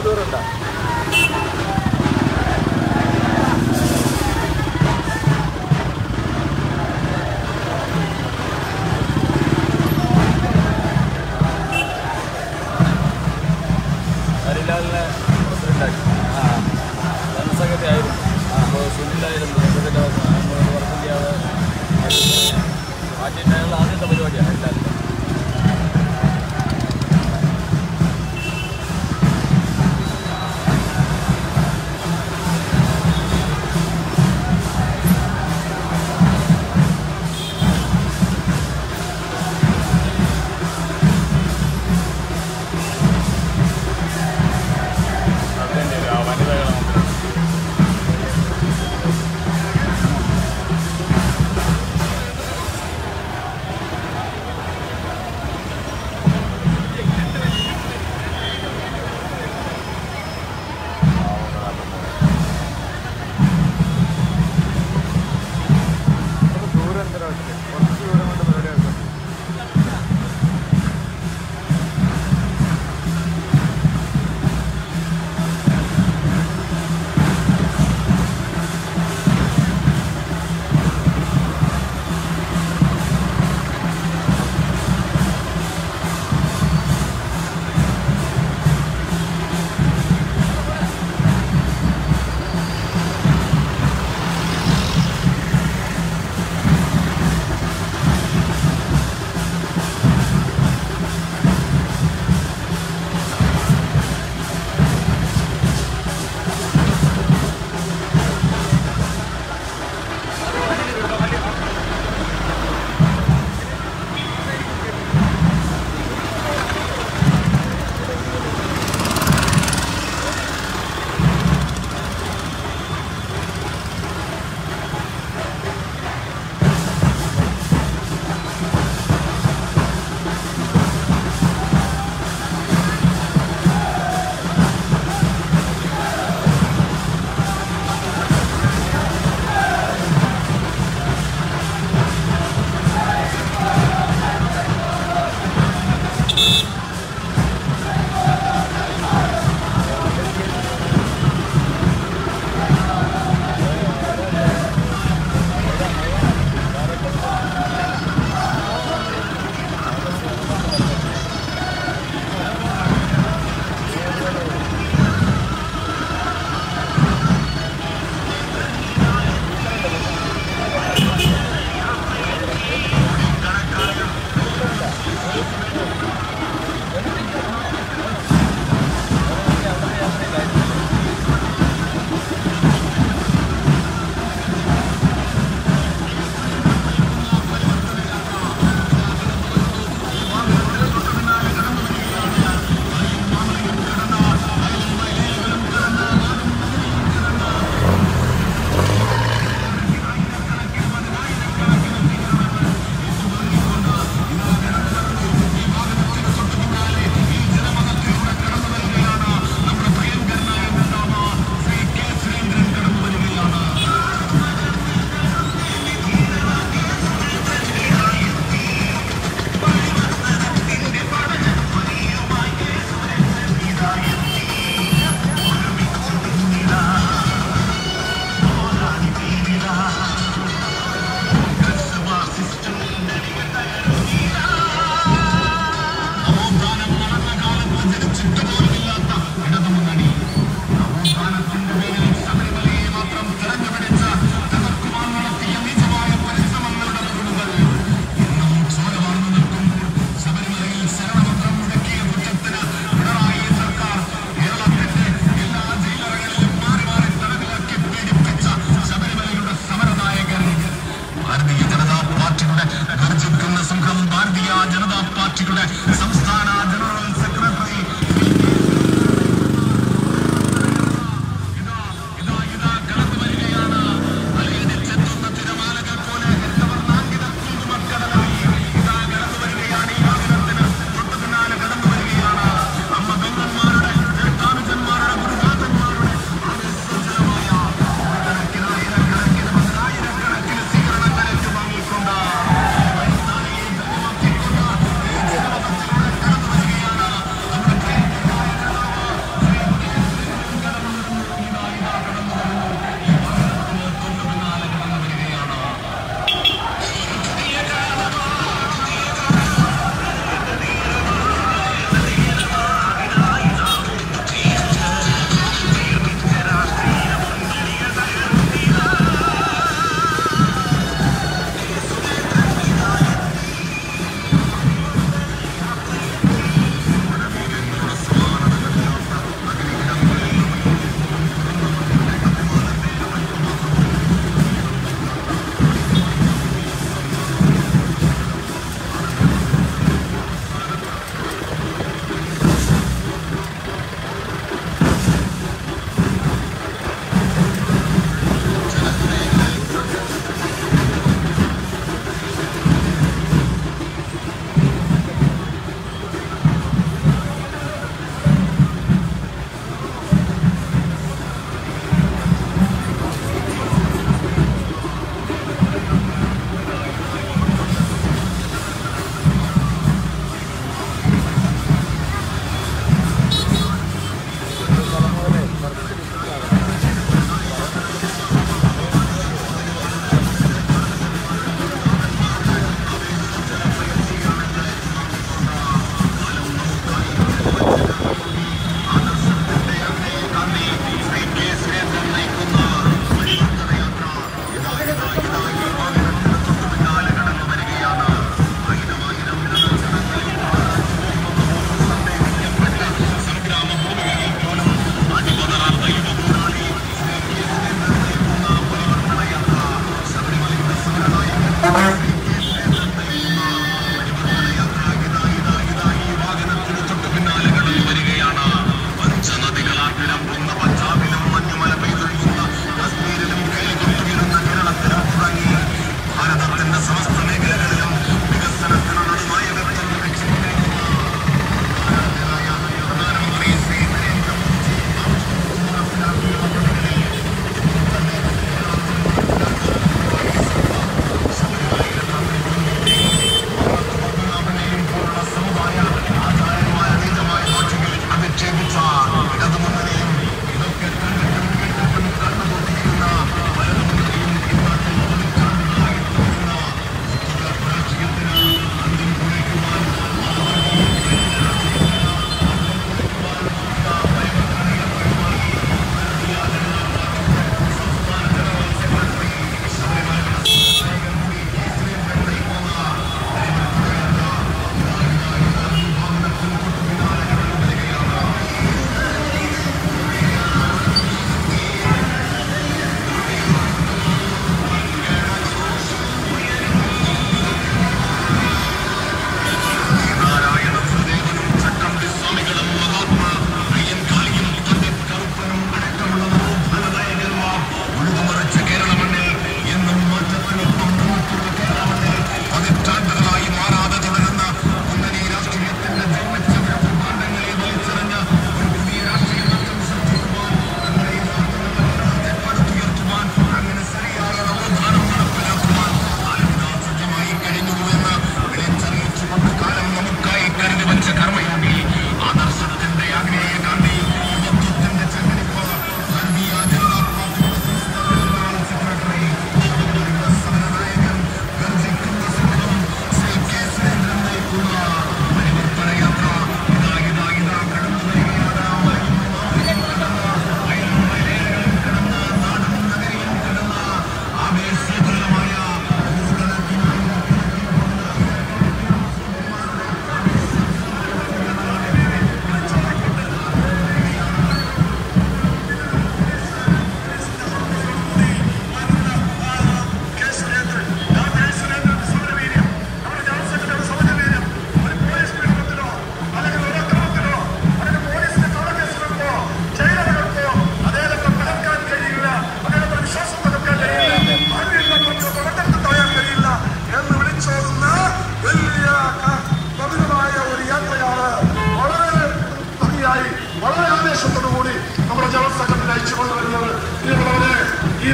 ദൂരമുണ്ടോ? ഹരിലാലിനെ പ്രസിഡൻ്റാക്കി. ജനസംഘത്തെ ആയിരുന്നു. അപ്പോൾ സുനിലായിരുന്നു പ്രസിഡൻ്റ്. വർഷം ചെയ്യാതെ മാറ്റിയിട്ടുള്ള ആദ്യത്തെ പരിപാടിയാണ് ഹരിലാലിൻ്റെ.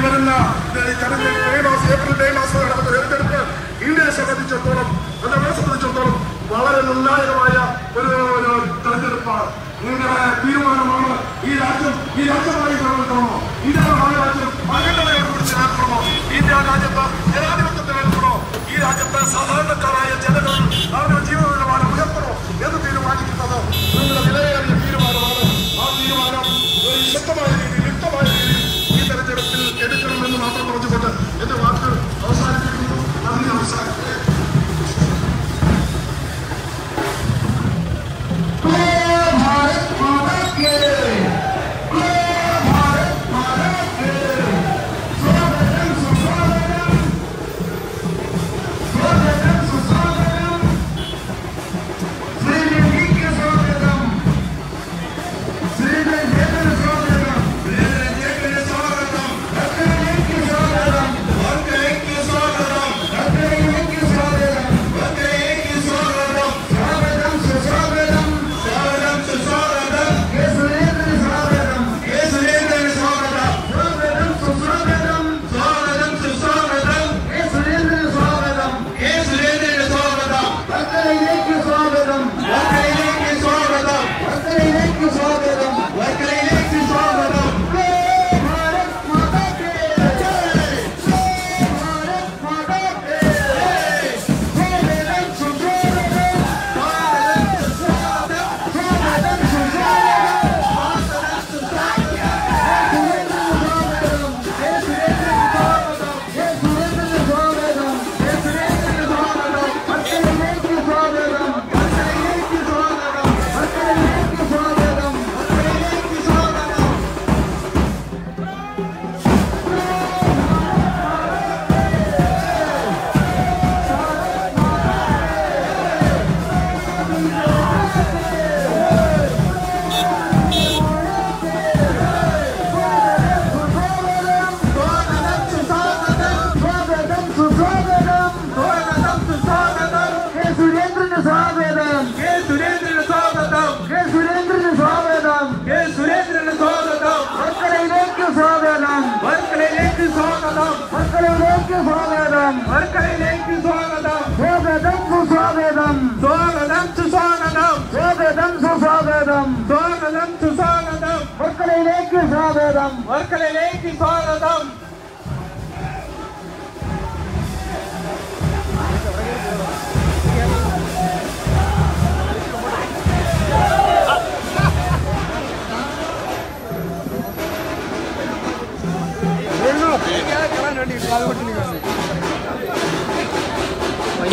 വരുന്ന ഏപ്രിൽ മെയ് മാസത്തിൽ നടക്കുന്ന തെരഞ്ഞെടുപ്പ് ഇന്ത്യയെ സംബന്ധിച്ചിടത്തോളം വളരെ നിർണായകമായ ഒരു തെരഞ്ഞെടുപ്പാണ്. നിങ്ങളുടെ തീരുമാനമാണ് ഈ രാജ്യമായി നിലനിൽക്കണമോ, ഇന്ത്യയുടെ രാജ്യം അഖണ്ഡതയോടുകൂടി നിലനിൽക്കണമോ, ഇന്ത്യ രാജ്യത്ത് ജനാധിപത്യത്തിൽ നിലനിൽക്കണോ, ഈ രാജ്യത്തെ സാധാരണക്കാരായ ജനങ്ങൾ അവരുടെ ജീവിത നിലവാരം ഉയർത്തണോ എന്ന് തീരുമാനിക്കുന്നത് നിങ്ങളുടെ വിലയേറിയ തീരുമാനമാണ്. ആ തീരുമാനം ഒരു ശക്തമായ രീതിയിൽ യുക്തമായ രീതിയിൽ ഈ തെരഞ്ഞെടുപ്പിൽ എടുക്കണമെന്ന് മാത്രം പറഞ്ഞുകൊണ്ട് എന്റെ വാക്ക് അവസാനിപ്പിക്കുന്നു. നന്ദി, നമസ്കാരം.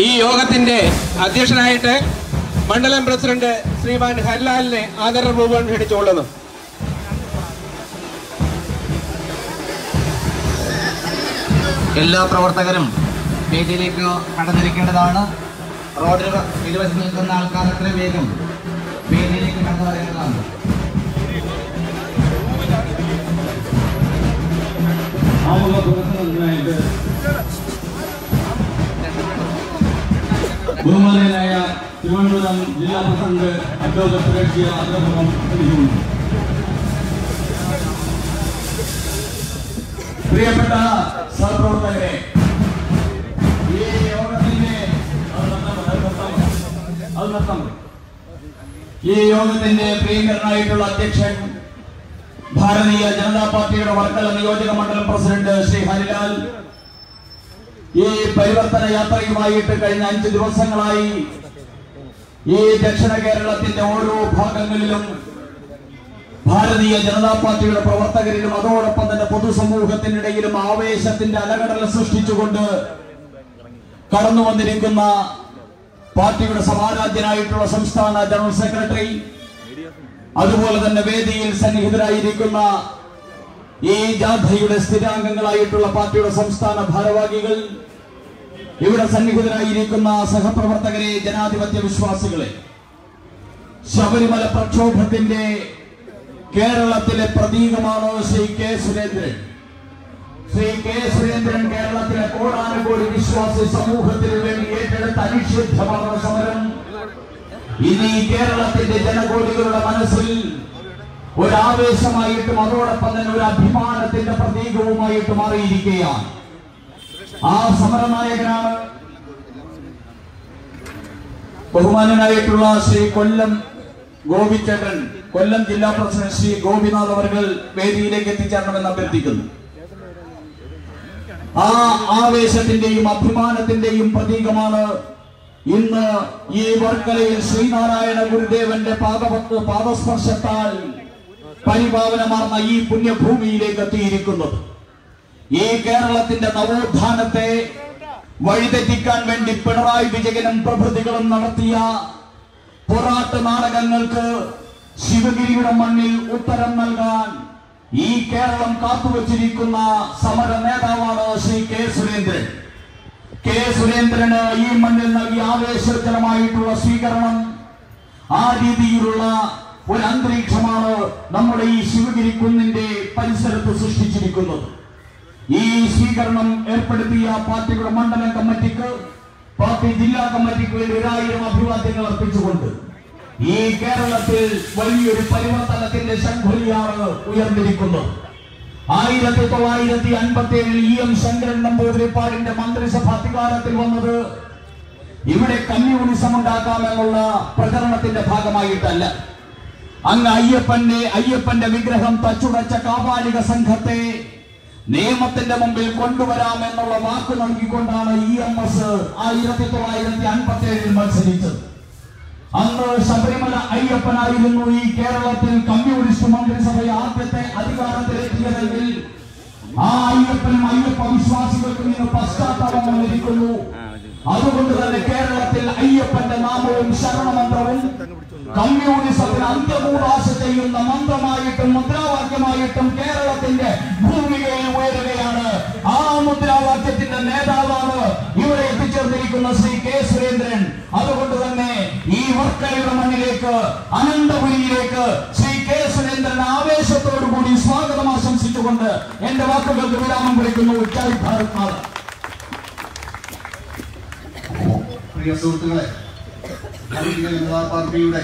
ഈ യോഗത്തിന്റെ അധ്യക്ഷനായിട്ട് മണ്ഡലം പ്രസിഡന്റ് ശ്രീമാൻ ഹരിലാലിനെ ആദരപൂർവ്വം ക്ഷണിച്ചുകൊള്ളുന്നു. എല്ലാ പ്രവർത്തകരും വേദിയിലേക്ക് കടന്നിരിക്കേണ്ടതാണ്. റോഡിൽ ഇരുവശം നിൽക്കുന്ന ആൾക്കാർ എത്രയും വേഗം വേദിയിലേക്ക് കടന്നു വരേണ്ടതാണ്. ബഹുമാനീയനായ തിരുവനന്തപുരം ജില്ലാ പ്രസിഡന്റ് അഡ്വക്കേറ്റ് സുരേഷ് ആദരപൂർവ്വം ക്ഷണിക്കുന്നു. പ്രിയപ്പെട്ട സഹപ്രവർത്തകരെ, ഈ യോഗത്തിന്റെ പ്രിയങ്കരനായിട്ടുള്ള അധ്യക്ഷൻ ഭാരതീയ ജനതാ പാർട്ടിയുടെ വർക്കല നിയോജക മണ്ഡലം പ്രസിഡന്റ് ശ്രീ ഹരിലാൽ ഈ പരിവർത്തന യാത്രയുമായിട്ട് കഴിഞ്ഞ 5 ദിവസങ്ങളായി ഈ ദക്ഷിണ കേരളത്തിന്റെ ഓരോ ഭാഗങ്ങളിലും ഭാരതീയ ജനതാ പാർട്ടിയുടെ പ്രവർത്തകരിലും അതോടൊപ്പം തന്നെ പൊതുസമൂഹത്തിനിടയിലും ആവേശത്തിന്റെ അലകടൽ സൃഷ്ടിച്ചുകൊണ്ട് കടന്നു വന്നിരിക്കുന്ന പാർട്ടിയുടെ സമാരാധ്യനായിട്ടുള്ള സംസ്ഥാന ജനറൽ സെക്രട്ടറി, അതുപോലെ തന്നെ വേദിയിൽ സന്നിഹിതരായിരിക്കുന്ന ഈ ജാഥയുടെ സ്ഥിരാംഗങ്ങളായിട്ടുള്ള പാർട്ടിയുടെ സംസ്ഥാന ഭാരവാഹികൾ, ഇവിടെ സന്നിഹിതരായിരിക്കുന്ന സഹപ്രവർത്തകരെ, ജനാധിപത്യ വിശ്വാസികളെ, ശബരിമല പ്രക്ഷോഭത്തിന്റെ കേരളത്തിലെ പ്രതീകമാണ് ശ്രീ കെ സുരേന്ദ്രൻ. ശ്രീ കെ സുരേന്ദ്രൻ കേരളത്തിലെ കോടാനുകോടി വിശ്വാസി സമൂഹത്തിന് വേണ്ടി ഏറ്റെടുത്ത അനിഷിദ്ധമായ സമരം ഇനി കേരളത്തിന്റെ ജനകോടികളുടെ മനസ്സിൽ ഒരാവേശമായിട്ടും അതോടൊപ്പം തന്നെ ഒരു അഭിമാനത്തിന്റെ പ്രതീകവുമായിട്ട് മാറിയിരിക്കുകയാണ്. ആ സമരനായകനാണ് ബഹുമാനനായിട്ടുള്ള ശ്രീ കൊല്ലം ഗോപിച്ചേട്ടൻ, കൊല്ലം ജില്ലാ പ്രസിഡന്റ് ശ്രീ ഗോപിനാഥ് അവർ വേദിയിലേക്ക് എത്തിച്ചേരണമെന്ന് അഭ്യർത്ഥിക്കുന്നു. ആ ആവേശത്തിന്റെയും അഭിമാനത്തിന്റെയും പ്രതീകമാണ് ഇന്ന് ഈ വർക്കലയിൽ ശ്രീനാരായണ ഗുരുദേവന്റെ പാദസ്പർശത്താൽ പരിപാവനമാർന്ന ഈ പുണ്യഭൂമിയിലേക്ക് എത്തിയിരിക്കുന്നത്. ഈ കേരളത്തിന്റെ നവോത്ഥാനത്തെ വഴിതെറ്റിക്കാൻ വേണ്ടി പിണറായി വിജയനും പ്രഭൃതികളും നടത്തിയ പോരാട്ട നാടകങ്ങൾക്ക് ശിവഗിരിയുടെ മണ്ണിൽ ഉത്തരം നൽകാൻ ഈ കേരളം കാത്തുവച്ചിരിക്കുന്ന സമര നേതാവാണ് ശ്രീ കെ സുരേന്ദ്രൻ. കെ സുരേന്ദ്രന് ഈ മണ്ണിൽ നൽകിയ ആവേശജനമായിട്ടുള്ള സ്വീകരണം, ആ രീതിയിലുള്ള ഒരു അന്തരീക്ഷമാണ് നമ്മുടെ ഈ ശിവഗിരി കുന്നിന്റെ പരിസരത്ത് സൃഷ്ടിച്ചിരിക്കുന്നത്. ഈ സ്വീകരണം ഏർപ്പെടുത്തിയ പാർട്ടിയുടെ മണ്ഡലം കമ്മിറ്റിക്ക്, പാർട്ടി ജില്ലാ കമ്മിറ്റിക്ക് വേണ്ടി 1000 അഭിവാദ്യങ്ങൾ അർപ്പിച്ചുകൊണ്ട് ഈ കേരളത്തിൽ വലിയൊരു പരിവർത്തനത്തിന്റെ ശംഖുലിയാണ് ഉയർന്നിരിക്കുന്നത്. 1957 EM ശങ്കരൻ നമ്പൂതിരിപ്പാടിന്റെ മന്ത്രിസഭ അധികാരത്തിൽ വന്നത് ഇവിടെ കമ്മ്യൂണിസം ഉണ്ടാക്കാമെന്നുള്ള പ്രചരണത്തിന്റെ ഭാഗമായിട്ടല്ല. അങ്ങ് അയ്യപ്പന്റെ വിഗ്രഹം തച്ചുടച്ച കാപാലിക സംഘത്തെ നിയമത്തിന്റെ മുമ്പിൽ കൊണ്ടുവരാമെന്നുള്ള വാക്ക് നൽകിക്കൊണ്ടാണ് EMS 1957 മത്സരിച്ചത്. അന്ന് ശബരിമല അയ്യപ്പനായിരുന്നു ഈ കേരളത്തിൽ കമ്മ്യൂണിസ്റ്റ് മന്ത്രിസഭയെ ആദ്യത്തെ അധികാരത്തിലെത്തിയതെങ്കിൽ ആ അയ്യപ്പനും അയ്യപ്പ വിശ്വാസികൾക്കും ഇന്ന് പശ്ചാത്താപം വന്നിരിക്കുന്നു. അതുകൊണ്ട് തന്നെ കേരളത്തിൽ അയ്യപ്പന്റെ നാമവും ശരണമന്ത്രവും കമ്മ്യൂണിസത്തിന് അന്ത്യകൂടാശ ചെയ്യുന്ന മന്ത്രമായിട്ടും മുദ്രാവാക്യമായിട്ടും കേരളത്തിന്റെ ഭൂമികയിൽ ഉയരുകയാണ്. ആ മുദ്രാവാക്യത്തിന്റെ നേതാവാണ് ഇവിടെ എത്തിച്ചേർന്നിരിക്കുന്ന ശ്രീ കെ സുരേന്ദ്രൻ. അതുകൊണ്ട് തന്നെ ഈ വർക്കലയുടെ മണ്ണിലേക്ക്, അനന്തപുരിയിലേക്ക് ശ്രീ കെ സുരേന്ദ്രൻ ആവേശത്തോടു കൂടി സ്വാഗതം ആശംസിച്ചുകൊണ്ട് എന്റെ വാക്കുകൾക്ക് വിരാമം കുറിക്കുന്നു. ജയ് ഭാരത് മാതാ. പ്രിയ സുഹൃത്തുക്കളെ, ഭാരതീയ ജനതാ പാർട്ടിയുടെ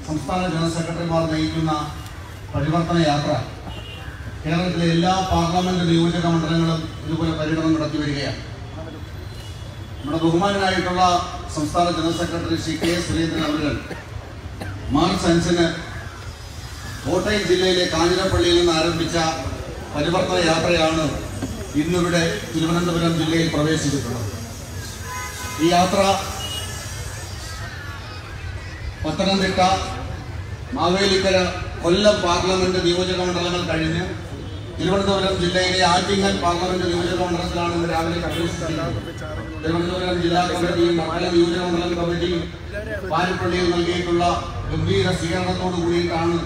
സംസ്ഥാന ജനറൽ സെക്രട്ടറിമാർ നയിക്കുന്ന പരിവർത്തന യാത്ര കേരളത്തിലെ എല്ലാ പാർലമെന്റ് നിയോജക മണ്ഡലങ്ങളും ഇതുപോലെ പര്യടനം നടത്തി വരികയാണ്. നമ്മുടെ ബഹുമാനായിട്ടുള്ള സംസ്ഥാന general secretary Shri K Surendran അവർ മാർച്ച് 5-ന് കോട്ടയം ജില്ലയിലെ കാഞ്ഞിരപ്പള്ളിയിൽ നിന്ന് ആരംഭിച്ച പരിവർത്തന യാത്രയാണ് ഇന്നിവിടെ തിരുവനന്തപുരം ജില്ലയിൽ പ്രവേശിച്ചിട്ടുള്ളത്. ഈ യാത്ര പത്തനംതിട്ട, മാവേലിക്കര, കൊല്ലം പാർലമെന്റ് നിയോജക മണ്ഡലങ്ങൾ കഴിഞ്ഞ് തിരുവനന്തപുരം ജില്ലയിലെ ആറ്റിങ്ങൽ പാർലമെന്റ് നിയോജക മണ്ഡലത്തിലാണ് ഇന്ന് രാവിലെ പ്രവേശിച്ചത്. തിരുവനന്തപുരം ജില്ലാ കമ്മിറ്റിയും മണ്ഡല നിയോജക മണ്ഡലം കമ്മിറ്റിയും പാരിപ്പള്ളിയിൽ നൽകിയിട്ടുള്ള ഗംഭീര സ്വീകരണത്തോടു കൂടിയിട്ടാണ്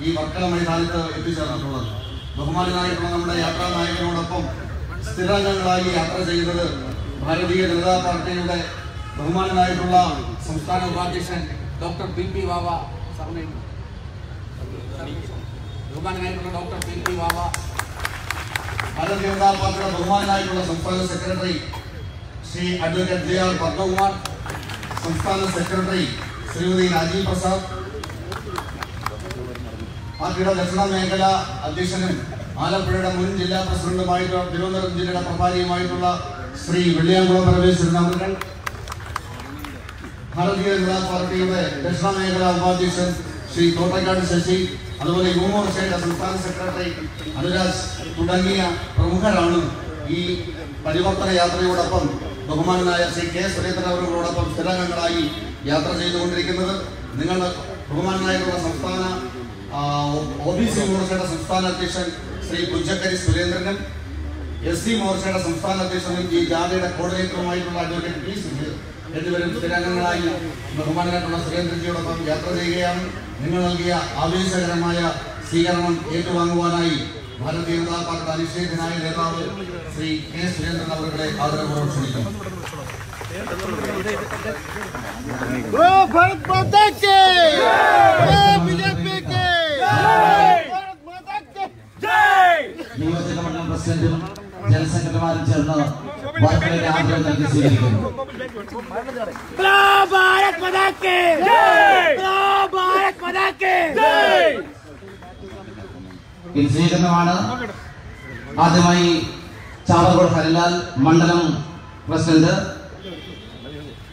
ഈ വർക്കല മൈതാനത്ത് എത്തിച്ചേർന്നിട്ടുള്ളത്. ബഹുമാനായിട്ടുള്ള നമ്മുടെ യാത്രാ നായകനോടൊപ്പം സ്ഥിരാംഗങ്ങളായി യാത്ര ചെയ്തത് ഭാരതീയ ജനതാ പാർട്ടിയുടെ ബഹുമാനായിട്ടുള്ള സംസ്ഥാന ഉപാധ്യക്ഷൻ ഡോക്ടർ പി വാവ, ബഹുമാനായിട്ടുള്ള ഡോക്ടർ പി വാവ, ഭാരതീയ ജനതാ പാർട്ടിയുടെ ബഹുമാനായിട്ടുള്ള സംസ്ഥാന secretary Shri advocate JR Padmakumar, സംസ്ഥാന സെക്രട്ടറി ശ്രീമതി രാജീവ് പ്രസാദ്, പാർട്ടിയുടെ ദക്ഷിണ മേഖല അധ്യക്ഷനും ആലപ്പുഴയുടെ മുൻ ജില്ലാ പ്രസിഡന്റുമായിട്ടുള്ള തിരുവനന്തപുരം ജില്ലയുടെ പ്രഭാരിയുമായിട്ടുള്ള ശ്രീ വെള്ളിയാംകുളം പരമേശ്വരൻ അവർ, ഭാരതീയ ജനതാ പാർട്ടിയുടെ ദക്ഷിണ മേഖല ഉപാധ്യക്ഷൻ ശ്രീ തോട്ടക്കാട് ശശി, അതുപോലെ യുവമോർച്ചയുടെ സംസ്ഥാന സെക്രട്ടറി അനുരാജ് തുടങ്ങിയ പ്രമുഖരാണ് ഈ പരിവർത്തന യാത്രയോടൊപ്പം ബഹുമാനായ ശ്രീ കെ സുരേന്ദ്രൻ അവരോടൊപ്പം സ്ഥിരാംഗങ്ങളായി യാത്ര ചെയ്തുകൊണ്ടിരിക്കുന്നത്. നിങ്ങൾ ബഹുമാനായിട്ടുള്ള സംസ്ഥാന OBC മോർച്ചയുടെ സംസ്ഥാന അധ്യക്ഷൻ ശ്രീ പുഞ്ചക്കരി സുരേന്ദ്രനും SC മോർച്ചയുടെ സംസ്ഥാന അധ്യക്ഷനും ഈ ജാഥയുടെ കോർഡിനേറ്ററുമായിട്ടുള്ള അഡ്വക്കേറ്റ് പി സുധീർ എന്നിവരും സ്ഥിരാംഗങ്ങളായി ബഹുമാനായിട്ടുള്ള സുരേന്ദ്രജിയോടൊപ്പം യാത്ര ചെയ്യുകയാണ്. നിങ്ങൾ നൽകിയ ആവേശകരമായ സ്വീകരണം ഏറ്റുവാങ്ങുവാനായി ഭാരതീയ ജനതാ പാർട്ടിയുടെ അനിശ്ചിതനായ നേതാവ് ശ്രീ കെ സുരേന്ദ്രൻ അവരുടെ ആദരപൂർവ്വം ക്ഷണിക്കുന്നു. भारत माता के बीजेपी के भारत माता के जय. നിയോജക മണ്ഡലം പ്രസിഡന്റും ജനറൽ സെക്രട്ടറിമാരും ചേർന്ന് വർക്കലയുടെ ആദരവ് നൽകി സ്വീകരിക്കുന്നു. भारत माता के जय. भारत माता के जय. സ്വീകരണമാണ്. ആദ്യമായി ചാവറകോട് ഹരിലാൽ മണ്ഡലം പ്രസിഡന്റ്,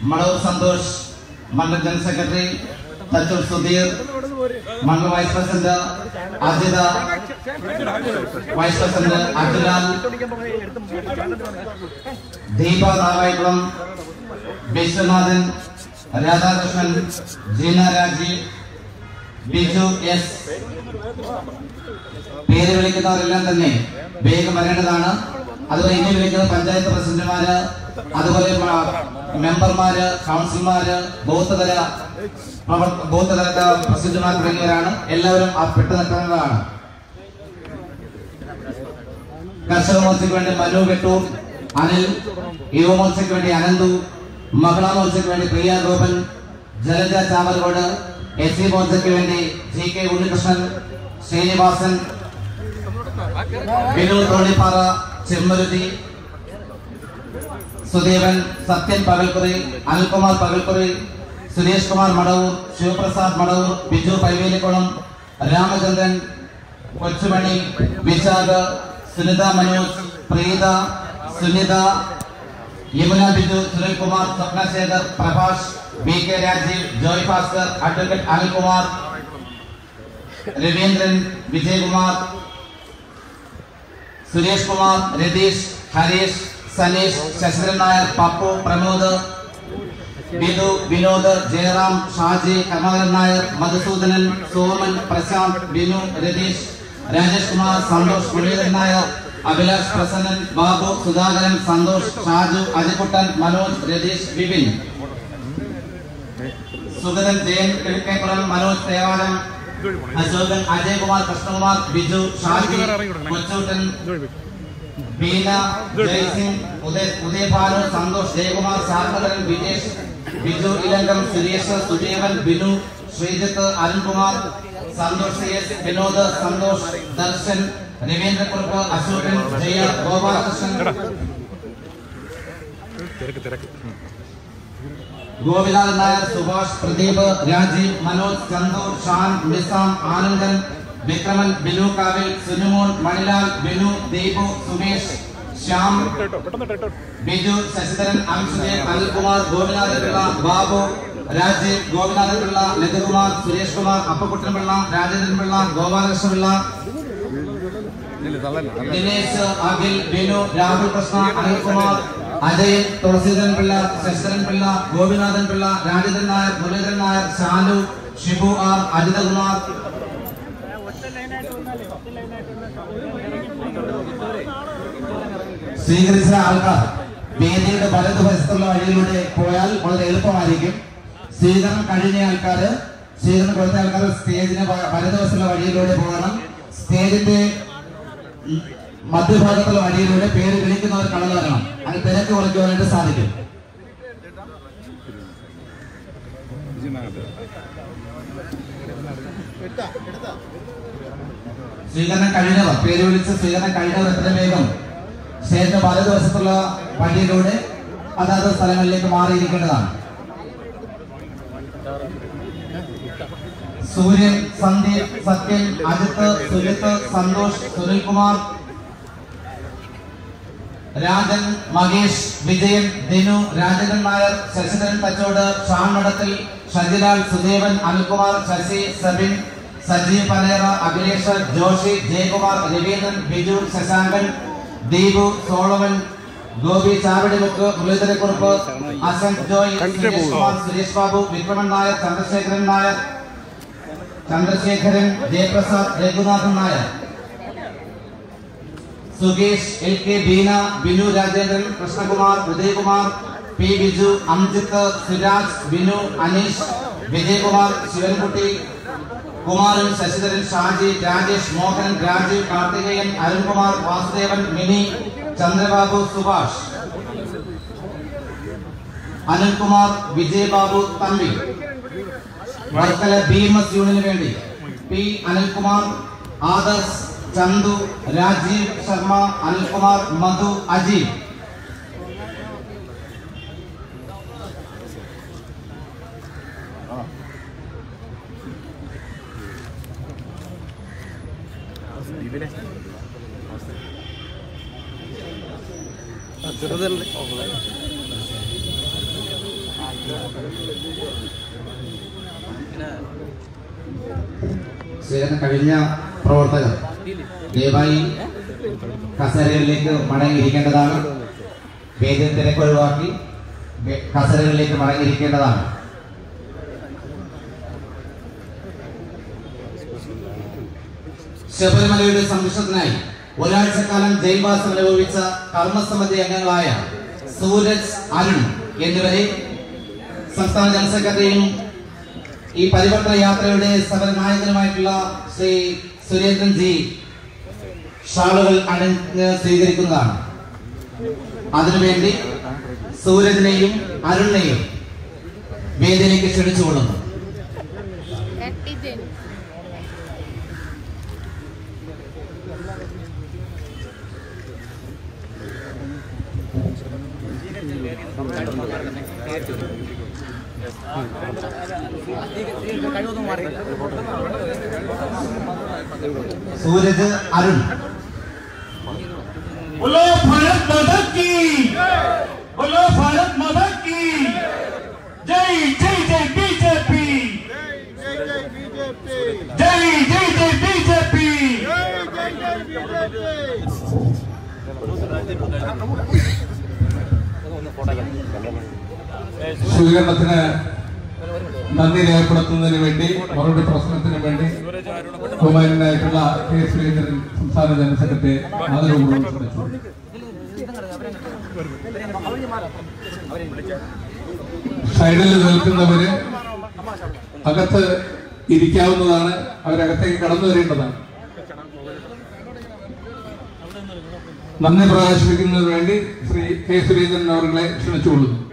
മടവൂർ സന്തോഷ് മണ്ഡലം ജനറൽ സെക്രട്ടറി, തച്ചൂർ സുധീർ മണ്ഡലം vice president, Ajitha vice president, Abdulal, Deepa Navaikulam, Viswanathan, Radhakrishnan, Jeena Rajeev, Biju S. പേര് വിളിക്കുന്നവരെല്ലാം തന്നെ വേഗം വരേണ്ടതാണ്. അതുപോലെ ഇനി വിളിക്കുന്ന പഞ്ചായത്ത് പ്രസിഡന്റുമാര്, അതുപോലെ മെമ്പർമാര്, കൗൺസിലർമാര്, ബൂത്ത് തല പ്രസിഡന്റുമാർ തുടങ്ങിയവരാണ്. എല്ലാവരും ആ പെട്ടു നിൽക്കുന്നതാണ്. കർഷക മോർച്ചയ്ക്ക് വേണ്ടി മനു വെട്ടൂർ, അനിൽ, യുവ മോർച്ചയ്ക്ക് വേണ്ടി അനന്തു, മഹിളാ മോർച്ചയ്ക്ക് വേണ്ടി പ്രിയ ഗോപൻ, ജലജ ചാവറകോട്, എസ് സി മോർച്ചയ്ക്ക് വേണ്ടി G K Unnikrishnan, Sreenivasan, Vinu Thonippara, Chemmaruthi, Sudevan, Sathyan Pakalkuri, Anilkumar Pakalkuri, Suresh Kumar Madavoor, Sivaprasad Madavoor, Biju Paivelikkulam, Ramachandran, Kochumani, Vishakh, Sunitha Manoj, Preetha, Sunitha, Yamuna Biju, Sunilkumar, Swapnasekhar, Prabhash, B K Rajeev, Joy Bhaskar, advocate Anilkumar, Raveendran, Vijayakumar, Suresh Kumar, Rathish, Harish, Sanish, Sasidharan Nair, Pappu, Pramod, Bidu, Vinod, Jayaram, Shaji, Kamalan Nair, Madhusoodanan, Soman, Prashant, Binu, Ratheesh, Rajesh Kumar, Santhosh, Muraleedharan Nair, Abhilash, Prasannan, Babu, Sudhakaran, Santhosh, Shaju, Ajikuttan, Manoj, Ratheesh, Vipin, Sugathan, Jayan, കിഴക്കേക്കുളം, Manoj, തേവാലം, Ashokan, Ajayakumar, Krishnakumar, Biju, Shaji, കൊച്ചൂട്ടൻ, Beena, Jaising, Udayabhanu, Santhosh, Jayakumar, ശാന്തകരൻ, Vijesh, Biju Elankom, Suresh, സുജീവൻ, Binu, Sreejith, Arunkumar, Santhosh, S, Vinod, Santhosh, Darshan, Raveendrakkurup, Ashokan, Jaya, Gopalakrishnan, Gopinathan Nair, Subhash, Pradeep, Rajeev, Manoj, Chandu, Shaan, Nizam, Anandan, Vikraman, Binu കാവിൽ, സുനുമോൻ, മണിലാൽ, ബിനു, ദീപു, സുമേഷ്, ശ്യാം, ബിജു, ശശിധരൻ, അംശുജയൻ, അനിൽകുമാർ, ഗോപിനാഥൻ പിള്ള, ബാബു, രാജീവ്, ഗോപിനാഥൻ പിള്ള, ലതികുമാർ, സുരേഷ് കുമാർ, അപ്പക്കുട്ടൻ പിള്ള, രാജേന്ദ്രൻ പിള്ള, ഗോപാലകൃഷ്ണ പിള്ള, ദിനേശ്, അഖിൽ, ബിനു, രാഹുൽ കൃഷ്ണ, അനിൽകുമാർ, അജയൻ, തുളസീധരൻ പിള്ള, ശശിധരൻ പിള്ള, ഗോപിനാഥൻ പിള്ള, രാജേന്ദ്രൻ നായർ, മുരളീധരൻ നായർ, ഷാലു, ഷിബു ആർ, അജിതകുമാർ. സ്വീകരിച്ച ആൾക്കാർ വേദിയുടെ വലതുവശത്തുള്ള വഴിയിലൂടെ പോയാൽ വളരെ എളുപ്പമായിരിക്കും. സ്വീകരണം കഴിഞ്ഞ ആൾക്കാര്, സ്വീകരണം കൊടുത്ത ആൾക്കാർ സ്റ്റേജിന് വലതുവശത്തുള്ള വഴിയിലൂടെ പോകണം. സ്റ്റേജിന്റെ മധ്യഭാഗത്തുള്ള വഴിയിലൂടെ പേര് വിളിക്കുന്നവർ കടന്നു വരണം. അത് തിരക്ക് കുറയ്ക്കുവാനായിട്ട് സാധിക്കും. സ്വീകരണം കഴിഞ്ഞവർ, പേര് വിളിച്ച് സ്വീകരണം കഴിഞ്ഞവർ എത്ര വേഗം സ്റ്റേജിന്റെ വലതുവശത്തുള്ള വഴിയിലൂടെ അതാത് സ്ഥലങ്ങളിലേക്ക് മാറിയിരിക്കേണ്ടതാണ്. സൂര്യൻ, Sandeep, Sathyan, Ajith, Sujith, Santhosh, Sunilkumar, Rajan, Mahesh, Vijayan, Dinu, Rajendran Nair, Sasidharan Thachode, Shan Madathil, Shajilal, Sudevan, Anilkumar, Sasi, Sabin, Sajeev Panera, Akhilesh, Joshi, Jayakumar, Raveendran, Biju, Sasankan, Deepu, Solavan, Gopi, Chavadimukku, Muraleedharakkurup, Asanth Joy, Suresh Kumar, Suresh Babu, Vikraman Nair, Chandrasekharan Nair, Chandrasekharan, Jayaprasad, Raghunathan Nair, Sukesh, L K, Beena, Binu, Rajendran, Krishnakumar, Udayakumar, P Biju, Amjith, Suraj, Binu, Aneesh, Vijayakumar, Sivankutty, Kumaran, Sasidharan, Shaji, Rajesh, Mohan, Rajeev, Karthikeyan, Arunkumar, Vasudevan, Mini, Chandrababu, Subhash, Anilkumar, Vijayababu, Thampi. Varkala BMS യൂണിയന് വേണ്ടി പി അനിൽകുമാർ, ആദർശ്, ചന്തു, രാജീവ് ശർമ്മ, അനിൽകുമാർ, മധു, അജീവ്. കഴിഞ്ഞ പ്രവർത്തകർ ദയവായി കസേരകളിലേക്ക് മടങ്ങിയിരിക്കേണ്ടതാണ്. വേദി തിരക്കൊഴിവാക്കി കസേരകളിലേക്ക് മടങ്ങിയിരിക്കേണ്ടതാണ്. ശബരിമലയുടെ സംരക്ഷണത്തിനായി ഒരാഴ്ചക്കാലം ജയിൽവാസം അനുഭവിച്ച കർമ്മസമിതി അംഗങ്ങളായ സൂരജ്, അരുൺ എന്നിവരെ സംസ്ഥാന ജനറൽ സെക്രട്ടറിയും ഈ പരിവർത്തന യാത്രയുടെ സമരനായകനുമായിട്ടുള്ള ശ്രീ സുരേന്ദ്രൻ ജി ഷാളുകൾ അണിഞ്ഞ് സ്വീകരിക്കുന്നതാണ്. അതിനുവേണ്ടി സൂരജിനെയും അരുണിനെയും വേദിയിലേക്ക് ക്ഷണിച്ചുകൊള്ളുന്നു. सूरज अरुण बोलो भारत माता की, बोलो भारत माता की जय जय जय बीजेपी, जय जय जय बीजेपी। സ്വീകരണത്തിന് നന്ദി രേഖപ്പെടുത്തുന്നതിന് വേണ്ടി മറുപടി പ്രശ്നത്തിന് വേണ്ടി ബഹുമാനായിട്ടുള്ള കെ സുരേന്ദ്രൻ സംസ്ഥാന ജനറൽ സെക്രട്ടറി ആദരവുപൂർവ്വം ക്ഷണിച്ചു. സൈഡിൽ നിൽക്കുന്നവര് അകത്ത് ഇരിക്കാവുന്നതാണ്, അവരകത്തേക്ക് കടന്നു വരേണ്ടതാണ്. നന്ദി പ്രകാശിപ്പിക്കുന്നതിന് വേണ്ടി ശ്രീ കെ സുരേന്ദ്രൻ അവരെ ക്ഷണിച്ചുകൊള്ളുന്നു.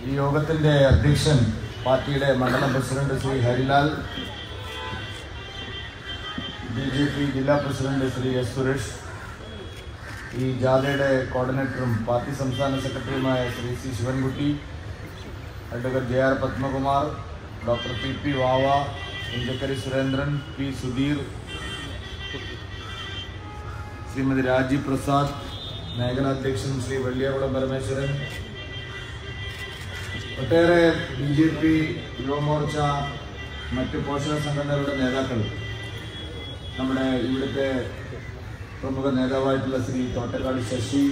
ഈ യോഗത്തിന്റെ അധ്യക്ഷൻ പാർട്ടിയുടെ മണ്ഡലം പ്രസിഡന്റ് ശ്രീ ഹരിലാൽ, BJP ജില്ലാ പ്രസിഡന്റ് ശ്രീ S. സുരേഷ്, ഈ ജാഥയുടെ കോർഡിനേറ്ററും പാർട്ടി സംസ്ഥാന സെക്രട്ടറിയുമായ Shri C. Sivankutty, advocate JR Padmakumar, doctor PP വാവ, ഇഞ്ചക്കരി സുരേന്ദ്രൻ, P. സുധീർ, ശ്രീമതി രാജി പ്രസാദ്, മേഖലാധ്യക്ഷൻ ശ്രീ വെള്ളിയാകുളം പരമേശ്വരൻ, ഒട്ടേറെ BJP യുവമോർച്ച മറ്റ് പോഷക സംഘടനകളുടെ നേതാക്കൾ, നമ്മുടെ ഇവിടുത്തെ പ്രമുഖ നേതാവായിട്ടുള്ള ശ്രീ തോട്ടക്കാട് ശശി,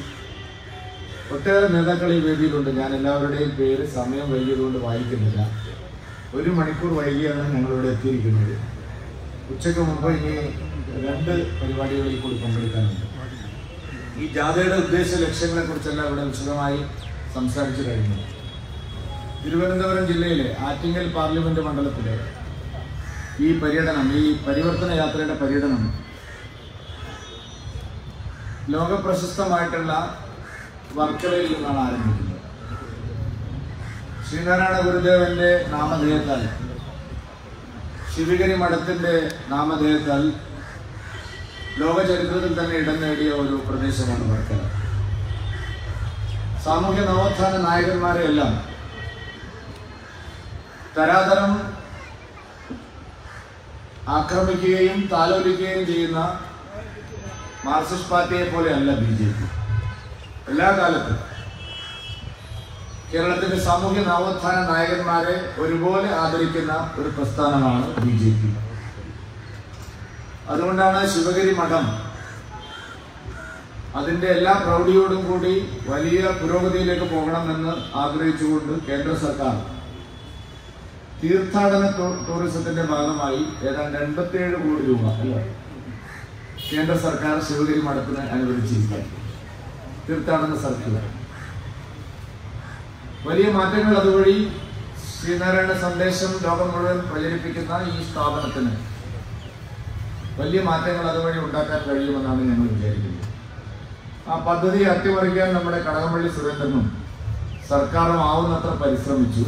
ഒട്ടേറെ നേതാക്കൾ ഈ വേദിയിലുണ്ട്. ഞാൻ എല്ലാവരുടെയും പേര് സമയം വൈകിയതുകൊണ്ട് വായിക്കുന്നില്ല. 1 മണിക്കൂർ വൈകിയാണ് ഞങ്ങളിവിടെ എത്തിയിരിക്കുന്നത്. ഉച്ചയ്ക്ക് മുമ്പ് ഇനി 2 പരിപാടികളിൽ കൂടി പങ്കെടുക്കാനുണ്ട്. ഈ ജാഥയുടെ ഉദ്ദേശ ലക്ഷ്യങ്ങളെ കുറിച്ചെല്ലാം ഇവിടെ വിശദമായി സംസാരിച്ചു കഴിഞ്ഞു. തിരുവനന്തപുരം ജില്ലയിലെ ആറ്റിങ്ങൽ പാർലമെന്റ് മണ്ഡലത്തിലെ ഈ പര്യടനം, ഈ പരിവർത്തന യാത്രയുടെ പര്യടനം ലോകപ്രശസ്തമായിട്ടുള്ള വർക്കലയിൽ നിന്നാണ് ആരംഭിക്കുന്നത്. ശ്രീനാരായണ ഗുരുദേവന്റെ നാമധേയത്താൽ, ശിവഗിരി മഠത്തിന്റെ നാമധേയത്താൽ ലോക ചരിത്രത്തിൽ തന്നെ ഇടം നേടിയ ഒരു പ്രദേശമാണ് വർക്കല. സാമൂഹ്യ നവോത്ഥാന നായകന്മാരെയെല്ലാം തരാതരം ആക്രമിക്കുകയും താലോലിക്കുകയും ചെയ്യുന്ന മാർക്സിസ്റ്റ് പാർട്ടിയെ പോലെയല്ല BJP. എല്ലാ കാലത്തും കേരളത്തിന്റെ സാമൂഹ്യ നവോത്ഥാന നായകന്മാരെ ഒരുപോലെ ആദരിക്കുന്ന ഒരു പ്രസ്ഥാനമാണ് BJP. അതുകൊണ്ടാണ് ശിവഗിരി മഠം അതിന്റെ എല്ലാ പ്രൗഢിയോടും കൂടി വലിയ പുരോഗതിയിലേക്ക് പോകണമെന്ന് ആഗ്രഹിച്ചുകൊണ്ട് കേന്ദ്ര സർക്കാർ തീർത്ഥാടന ടൂറിസത്തിന്റെ ഭാഗമായി ഏതാണ്ട് 87 കോടി രൂപ കേന്ദ്ര സർക്കാർ ശിവഗിരി മഠത്തിന് അനുവദിച്ചിരിക്കുകയാണ്. തീർത്ഥാടന സർക്കുലർ വലിയ മാറ്റങ്ങൾ അതുവഴി ശ്രീനാരായണ സന്ദേശം ലോകം മുഴുവൻ പ്രചരിപ്പിക്കുന്ന ഈ സ്ഥാപനത്തിന് വലിയ മാറ്റങ്ങൾ അതുവഴി ഉണ്ടാക്കാൻ കഴിയുമെന്നാണ് ഞങ്ങൾ വിചാരിക്കുന്നത്. ആ പദ്ധതി അട്ടിമറിക്കാൻ നമ്മുടെ കടകംപള്ളി സുരേന്ദ്രനും സർക്കാരും ആവുന്നത്ര പരിശ്രമിച്ചു.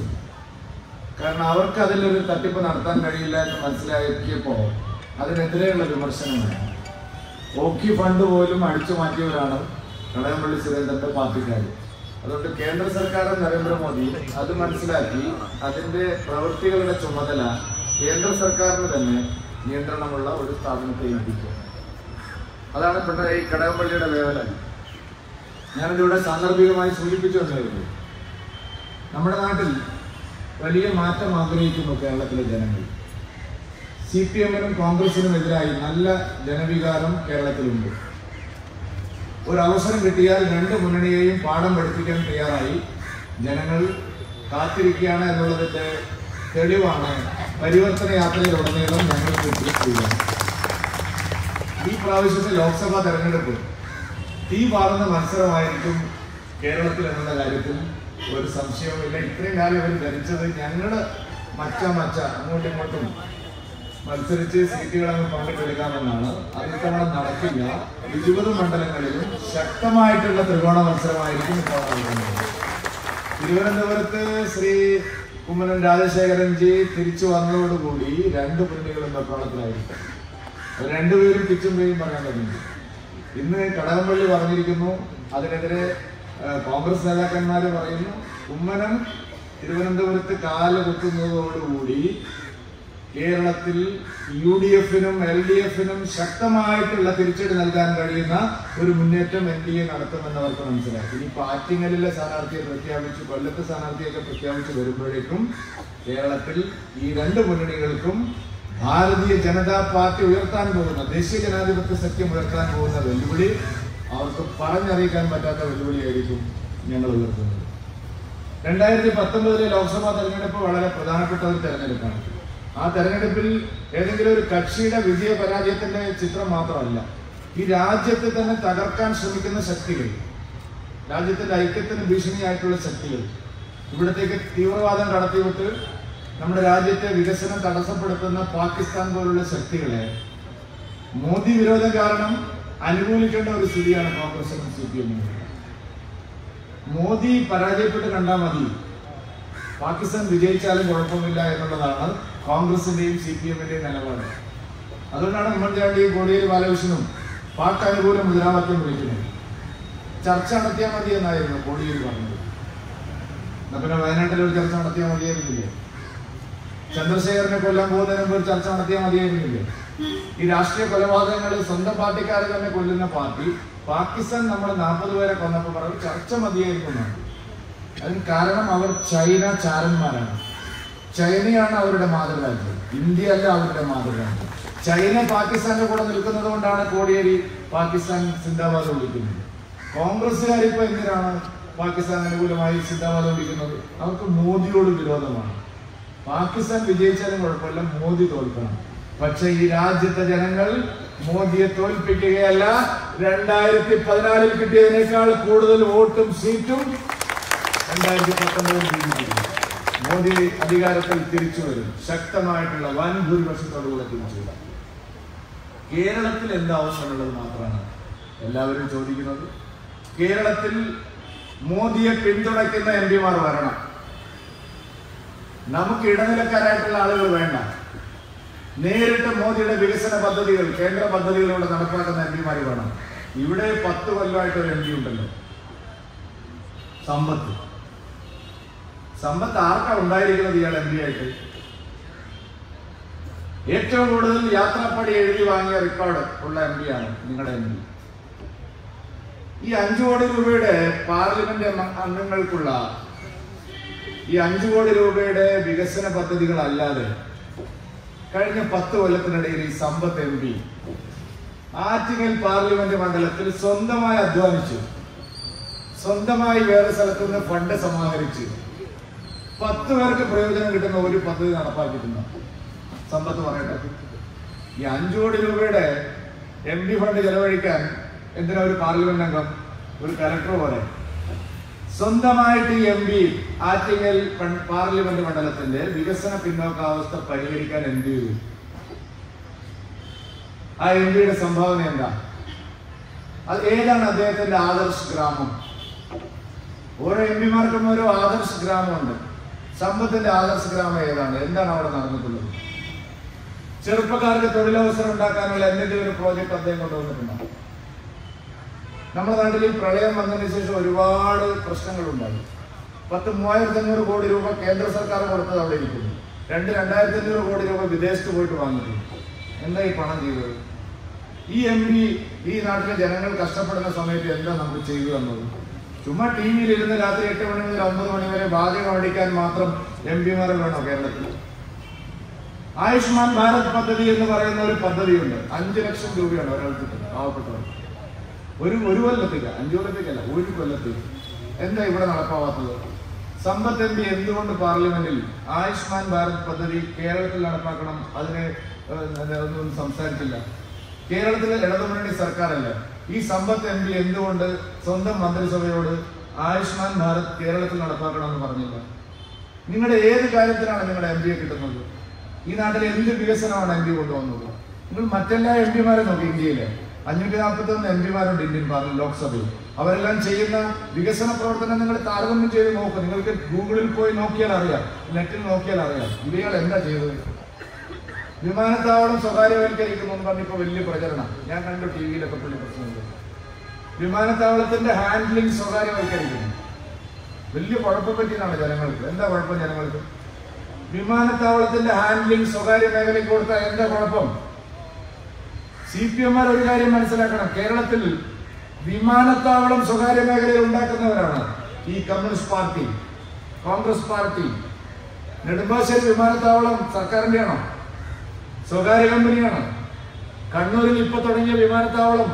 കാരണം അവർക്ക് അതിലൊരു തട്ടിപ്പ് നടത്താൻ കഴിയില്ല എന്ന് മനസ്സിലാക്കിയപ്പോൾ അതിനെതിരെയുള്ള വിമർശനമാണ്. ഓക്കി ഫണ്ട് പോലും അടിച്ചു മാറ്റിയവരാണ് കടകംപള്ളി സുരേന്ദ്രന്റെ പാർട്ടിക്കാർ. അതുകൊണ്ട് കേന്ദ്ര സർക്കാരും നരേന്ദ്രമോദി അത് മനസ്സിലാക്കി അതിന്റെ പ്രവൃത്തികളുടെ ചുമതല കേന്ദ്ര സർക്കാരിന് തന്നെ നിയന്ത്രണമുള്ള ഒരു സ്ഥാപനത്തെ ഏൽപ്പിക്കുക. അതാണ് ഈ കടകംപള്ളിയുടെ വേവല. ഞാനിതിവിടെ സാന്ദർഭികമായി സൂചിപ്പിച്ചുകൊണ്ടിരുന്നു. നമ്മുടെ നാട്ടിൽ വലിയ മാറ്റം ആഗ്രഹിക്കുന്നു കേരളത്തിലെ ജനങ്ങൾ. CPM-നും കോൺഗ്രസിനും എതിരായി നല്ല ജനവികാരം കേരളത്തിലുണ്ട്. ഒരു അവസരം കിട്ടിയാൽ രണ്ട് മുന്നണിയെയും പാഠം പഠിപ്പിക്കാൻ തയ്യാറായി ജനങ്ങൾ കാത്തിരിക്കുകയാണ് എന്നുള്ളതിന്റെ തെളിവാണ് പരിവർത്തന യാത്രയിലുടനീളം ഞങ്ങൾ കിട്ടിയിരിക്കുന്നത്. ഈ പ്രാവശ്യത്തെ ലോക്സഭാ തെരഞ്ഞെടുപ്പ് തീ പാറുന്ന മത്സരമായിരിക്കും കേരളത്തിൽ എന്നുള്ള കാര്യത്തിൽ ഒരു സംശയവുമില്ല. ഇത്രയും കാലം ഇവർ ധരിച്ചത് ഞങ്ങൾ അങ്ങോട്ടും ഇങ്ങോട്ടും മത്സരിച്ച് സീറ്റുകളങ്ങ് പങ്കിട്ടെടുക്കാമെന്നാണ്. അത് ഇത്തവണ നടക്കില്ല. 20 മണ്ഡലങ്ങളിലും ശക്തമായിട്ടുള്ള ത്രികോണ മത്സരമായിരിക്കും തിരുവനന്തപുരത്ത് ശ്രീ കുമ്മനം രാജശേഖരൻജി തിരിച്ചു വന്നതോടുകൂടി രണ്ട് മുന്നണികളും വെപ്രാളത്തിലായിരിക്കും. രണ്ടുപേരും പിച്ചും പേരും പറയാൻ തുടങ്ങി. ഇന്ന് കടകംപള്ളി പറഞ്ഞിരിക്കുന്നു, അതിനെതിരെ കോൺഗ്രസ് നേതാക്കന്മാർ പറയുന്നു. കുമ്മനം തിരുവനന്തപുരത്ത് കാല് കുത്തുന്നതോടുകൂടി കേരളത്തിൽ UDF-നും LDF-നും ശക്തമായിട്ടുള്ള തിരിച്ചടി നൽകാൻ കഴിയുന്ന ഒരു മുന്നേറ്റം NDA നടത്തുമെന്നവർക്ക് മനസ്സിലാക്കി. ഇനിയിപ്പോൾ ആറ്റിങ്ങലിലെ സ്ഥാനാർത്ഥിയെ പ്രഖ്യാപിച്ചു, കൊല്ലത്തെ സ്ഥാനാർത്ഥിയൊക്കെ പ്രഖ്യാപിച്ചു വരുമ്പോഴേക്കും കേരളത്തിൽ ഈ രണ്ട് മുന്നണികൾക്കും ഭാരതീയ ജനതാ പാർട്ടി ഉയർത്താൻ പോകുന്ന, ദേശീയ ജനാധിപത്യ സഖ്യം ഉയർത്താൻ പോകുന്ന വെല്ലുവിളി അവർക്ക് പറഞ്ഞറിയിക്കാൻ പറ്റാത്ത വെല്ലുവിളിയായിരിക്കും ഞങ്ങൾ ഉയർത്തുന്നത്. 2019 ലോക്സഭാ തെരഞ്ഞെടുപ്പ് വളരെ പ്രധാനപ്പെട്ട ഒരു തെരഞ്ഞെടുപ്പാണ്. ആ തെരഞ്ഞെടുപ്പിൽ ഏതെങ്കിലും ഒരു കക്ഷിയുടെ വിജയ പരാജയത്തിന്റെ ചിത്രം മാത്രമല്ല, ഈ രാജ്യത്തെ തന്നെ തകർക്കാൻ ശ്രമിക്കുന്ന ശക്തികൾ, രാജ്യത്തിന്റെ ഐക്യത്തിന് ഭീഷണിയായിട്ടുള്ള ശക്തികൾ, ഇവിടത്തേക്ക് തീവ്രവാദം കടത്തിവിട്ട് നമ്മുടെ രാജ്യത്തെ വികസനം തടസ്സപ്പെടുത്തുന്ന പാകിസ്ഥാൻ പോലുള്ള ശക്തികളെ മോദി വിരോധം കാരണം അനുകൂലിക്കേണ്ട ഒരു സ്ഥിതിയാണ് കോൺഗ്രസിനും CPM-നും. മോദി പരാജയപ്പെട്ട് കണ്ടാൽ മതി, പാകിസ്ഥാൻ വിജയിച്ചാലും കുഴപ്പമില്ല എന്നുള്ളതാണ് കോൺഗ്രസിന്റെയും CPM-ന്റെയും നിലപാട്. അതുകൊണ്ടാണ് ഉമ്മൻചാണ്ടിയും കോടിയേരി ബാലകൃഷ്ണനും പാക് അനുകൂല മുദ്രാവാക്യം വിളിക്കുന്നത്. ചർച്ച നടത്തിയാൽ മതി എന്നായിരുന്നു കോടിയേരി പറഞ്ഞത്. എന്നാ പിന്നെ വയനാട്ടിൽ ഒരു ചർച്ച നടത്തിയാൽ മതിയായിരുന്നില്ലേ? ചന്ദ്രശേഖരനെ കൊല്ലാൻ പോകുന്നതിന് മുമ്പ് ഒരു ചർച്ച നടത്തിയാൽ മതിയായിരുന്നില്ലേ? ഈ രാഷ്ട്രീയ കൊലപാതകങ്ങൾ സ്വന്തം പാർട്ടിക്കാരെ തന്നെ കൊല്ലുന്ന പാർട്ടി പാകിസ്ഥാൻ നമ്മൾ 40 പേരെ കൊന്നപ്പോൾ പറഞ്ഞു ചർച്ച മതിയായിരുന്നു. അതിന് കാരണം അവർ ചൈന ചാരന്മാരാണ്. ചൈനയാണ് അവരുടെ മാതൃരാജ്യം, ഇന്ത്യ അല്ല അവരുടെ മാതൃരാജ്യം. ചൈന പാകിസ്ഥാന്റെ കൂടെ നിൽക്കുന്നത് കൊണ്ടാണ് കോടിയേരി പാകിസ്ഥാൻ സിന്ദാബാദ് വിളിക്കുന്നത്. കോൺഗ്രസ്സുകാരിപ്പോ എന്തിനാണ് പാകിസ്ഥാൻ അനുകൂലമായി സിന്ദാബാദ് വിളിക്കുന്നത്? അവർക്ക് മോദിയോട് വിരോധമാണ്. പാകിസ്ഥാൻ വിജയിച്ചാലും കുഴപ്പമില്ല, മോദി തോൽക്കണം. പക്ഷെ ഈ രാജ്യത്തെ ജനങ്ങൾ മോദിയെ തോൽപ്പിക്കുകയല്ല, 2014 കിട്ടിയതിനേക്കാൾ കൂടുതൽ വോട്ടും സീറ്റും 2019 മോദി അധികാരത്തിൽ തിരിച്ചു വരും. ശക്തമായിട്ടുള്ള വൻ ഭൂരിപക്ഷത്തോടുകൂടെ തിരിച്ചു വരും. കേരളത്തിൽ എന്താവശ്യമുള്ളത് മാത്രമാണ് എല്ലാവരും ചോദിക്കുന്നത്. കേരളത്തിൽ മോദിയെ പിന്തുണയ്ക്കുന്ന MP-മാർ വരണം. നമുക്ക് ഇടനിലക്കാരായിട്ടുള്ള ആളുകൾ വേണ്ട. നേരിട്ട് മോദിയുടെ വികസന പദ്ധതികൾ, കേന്ദ്ര പദ്ധതികളിലൂടെ നടപ്പാക്കുന്ന MP-മാർ വേണം. ഇവിടെ 10 കൊല്ലമായിട്ട് ഒരു MP ഉണ്ടല്ലോ, സമ്പത്ത് ആർക്കാ ഉണ്ടായിരിക്കുന്നത്? ഇയാൾ MP ആയിട്ട് ഏറ്റവും കൂടുതൽ യാത്രാപ്പടി എഴുതി വാങ്ങിയ റെക്കോർഡ് ഉള്ള MP-യാണ് നിങ്ങളുടെ MP. ഈ 5 കോടി രൂപയുടെ പാർലമെന്റ് അംഗങ്ങൾക്കുള്ള ഈ 5 കോടി രൂപയുടെ വികസന പദ്ധതികളല്ലാതെ കഴിഞ്ഞ 10 കൊല്ലത്തിനിടയിൽ ഈ സമ്പത്ത് MP ആറ്റിങ്ങൽ പാർലമെന്റ് മണ്ഡലത്തിൽ സ്വന്തമായി അധ്വാനിച്ചു, സ്വന്തമായി വേറെ സ്ഥലത്തുനിന്ന് ഫണ്ട് സമാഹരിച്ച് 10 പേർക്ക് പ്രയോജനം കിട്ടുന്ന ഒരു പദ്ധതി നടപ്പാക്കിയിട്ടുണ്ട്. സമ്പത്ത് പറയട്ടെ, ഈ 5 കോടി രൂപയുടെ MP ഫണ്ട് ചെലവഴിക്കാൻ എന്തിനാ ഒരു പാർലമെന്റ് അംഗം, ഒരു കലക്ടർ പോലെ സ്വന്തമായിട്ട് ഈ MP ആറ്റിങ്ങൽ പാർലമെന്റ് മണ്ഡലത്തിന്റെ വികസന പിന്നോക്കാവസ്ഥ പരിഹരിക്കാൻ എന്ത് ചെയ്തു? ആ MP-യുടെ സംഭാവന എന്താ? അത് ഏതാണ് അദ്ദേഹത്തിന്റെ ആദർശ് ഗ്രാമം? ഓരോ MP-മാർക്കും ഓരോ ആദർശ് ഗ്രാമമുണ്ട്. സമ്പത്തിന്റെ ആദർശ ഗ്രാമം ഏതാണ്? എന്താണ് അവിടെ നടന്നിട്ടുള്ളത്? ചെറുപ്പക്കാർക്ക് തൊഴിലവസരം ഉണ്ടാക്കാനുള്ള എന്തെങ്കിലും ഒരു പ്രോജക്റ്റ് അദ്ദേഹം കൊണ്ടുവന്നിട്ടുണ്ടോ? നമ്മുടെ നാട്ടിൽ ഈ പ്രളയം വന്നതിന് ശേഷം ഒരുപാട് പ്രശ്നങ്ങളുണ്ടായി. 3,500 കോടി രൂപ കേന്ദ്ര സർക്കാർ കൊടുത്തത് അവിടെ ഇരിക്കുന്നു. 2,500 കോടി രൂപ വിദേശത്ത് പോയിട്ട് വാങ്ങിയിട്ടുണ്ട്. എന്താ ഈ പണം ചെയ്തത്? ഈ MP ഈ നാട്ടിലെ ജനങ്ങൾ കഷ്ടപ്പെടുന്ന സമയത്ത് എന്താ നമ്മൾ ചെയ്തു തന്നത്? ചുമ്മാ TV ഇരുന്ന് രാത്രി 8 മണി മുതൽ 9 മണി വരെ വാചകം അടിക്കാൻ മാത്രം MP-മാരെ വേണോ കേരളത്തിൽ? ആയുഷ്മാൻ ഭാരത് പദ്ധതി എന്ന് പറയുന്ന ഒരു പദ്ധതിയുണ്ട്. 5 ലക്ഷം രൂപയാണ് ഒരാൾക്ക് പാവപ്പെട്ടവർ. ഒരു കൊല്ലത്തേക്ക്, 5 കൊല്ലത്തേക്കല്ല, 1 കൊല്ലത്തേക്ക്. എന്താ ഇവിടെ നടപ്പാവാത്തത്? സമ്പത്ത് MP എന്തുകൊണ്ട് പാർലമെന്റിൽ ആയുഷ്മാൻ ഭാരത് പദ്ധതി കേരളത്തിൽ നടപ്പാക്കണം അതിനെ ഒന്നും സംസാരിച്ചില്ല? കേരളത്തിലെ ഇടതുമുന്നണി സർക്കാരല്ല. ഈ സമ്പത്ത് MP എന്തുകൊണ്ട് സ്വന്തം മന്ത്രിസഭയോട് ആയുഷ്മാൻ ഭാരത് കേരളത്തിൽ നടപ്പാക്കണമെന്ന് പറഞ്ഞില്ല? നിങ്ങളുടെ ഏത് കാര്യത്തിലാണ് നിങ്ങളുടെ MP കിട്ടുന്നത്? ഈ നാട്ടിൽ എന്ത് വികസനമാണ് MP കൊണ്ടുവന്നത്? നിങ്ങൾ മറ്റെല്ലാ MP-മാരെ നോക്കി. ഇന്ത്യയിലെ 541 MP-മാരുണ്ട് ഇന്ത്യൻ പാർലമെന്റ് ലോക്സഭയിൽ. അവരെല്ലാം ചെയ്യുന്ന വികസന പ്രവർത്തനം നിങ്ങൾ താരതമ്യം ചെയ്ത് നോക്കും. നിങ്ങൾക്ക് ഗൂഗിളിൽ പോയി നോക്കിയാൽ അറിയാം, നെറ്റിൽ നോക്കിയാൽ അറിയാം ഇവയാൾ എന്താ ചെയ്തത്. വിമാനത്താവളം സ്വകാര്യവൽക്കരിക്കുന്നു എന്ന് പറഞ്ഞിപ്പോ വലിയ പ്രചരണം ഞാൻ കണ്ടു TV-യിലൊക്കെ. പുള്ളി പ്രശ്നമുണ്ട്. വിമാനത്താവളത്തിന്റെ ഹാൻഡ്ലിംഗ് സ്വകാര്യവൽക്കരിക്കുന്നു. വലിയ കുഴപ്പം പറ്റിയതാണ് ജനങ്ങൾക്ക്. എന്താ കുഴപ്പം ജനങ്ങൾക്ക്? വിമാനത്താവളത്തിന്റെ ഹാൻഡ്ലിംഗ് സ്വകാര്യ മേഖലയ്ക്ക് കൊടുത്താൽ എന്താ കുഴപ്പം? CPM-മാർ ഒരു കാര്യം മനസ്സിലാക്കണം. കേരളത്തിൽ വിമാനത്താവളം സ്വകാര്യ മേഖലയിൽ ഉണ്ടാക്കുന്നവരാണ് ഈ communist party, Congress party. Nedumbassery വിമാനത്താവളം സർക്കാരിന്റെ ആണോ? സ്വകാര്യ കമ്പനിയാണ്. കണ്ണൂരിൽ ഇപ്പൊ തുടങ്ങിയ വിമാനത്താവളം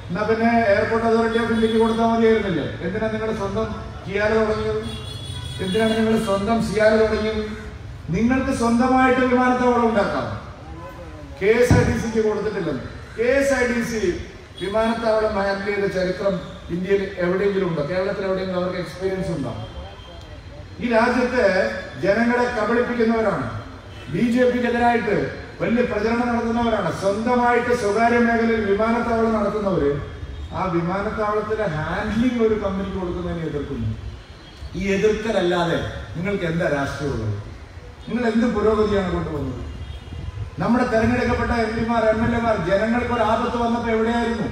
എന്നാ പിന്നെ എയർപോർട്ട് അതോറിറ്റി ഓഫ് ഇന്ത്യക്ക് കൊടുത്താൽ മതിയായിരുന്നില്ലേ? എന്തിനാണ് നിങ്ങൾ സ്വന്തം കിയാല് തുടങ്ങിയത്? എന്തിനാണ് നിങ്ങൾ സ്വന്തം സിയാല് തുടങ്ങിയത്? നിങ്ങൾക്ക് സ്വന്തമായിട്ട് വിമാനത്താവളം ഉണ്ടാക്കാം. KSITC-ക്ക് കൊടുത്തിട്ടില്ലെന്ന്. KSITC വിമാനത്താവളം ഹാൻഡിൽ ചെയ്ത ചരിത്രം ഇന്ത്യയിൽ എവിടെയെങ്കിലും ഉണ്ടോ? കേരളത്തിൽ എവിടെയെങ്കിലും അവർക്ക് എക്സ്പീരിയൻസ് ഉണ്ടോ? ഈ രാജ്യത്തെ ജനങ്ങളെ കബളിപ്പിക്കുന്നവരാണ്. BJP-ക്കെതിരായിട്ട് വലിയ പ്രചരണം നടത്തുന്നവരാണ്. സ്വന്തമായിട്ട് സ്വകാര്യ മേഖലയിൽ വിമാനത്താവളം നടത്തുന്നവര് ആ വിമാനത്താവളത്തിലെ ഹാൻഡ്ലിംഗ് ഒരു കമ്പനിക്ക് കൊടുക്കുന്നതിനെ എതിർക്കുന്നു. ഈ എതിർക്കലല്ലാതെ നിങ്ങൾക്ക് എന്താ രാഷ്ട്രീയമുള്ളത്? നിങ്ങൾ എന്ത് പുരോഗതിയാണ് കൊണ്ടുവന്നത്? നമ്മുടെ തെരഞ്ഞെടുക്കപ്പെട്ട MP-മാർ MLA-മാർ ജനങ്ങൾക്ക് ഒരു ആപത്ത് വന്നപ്പോൾ എവിടെയായിരുന്നു?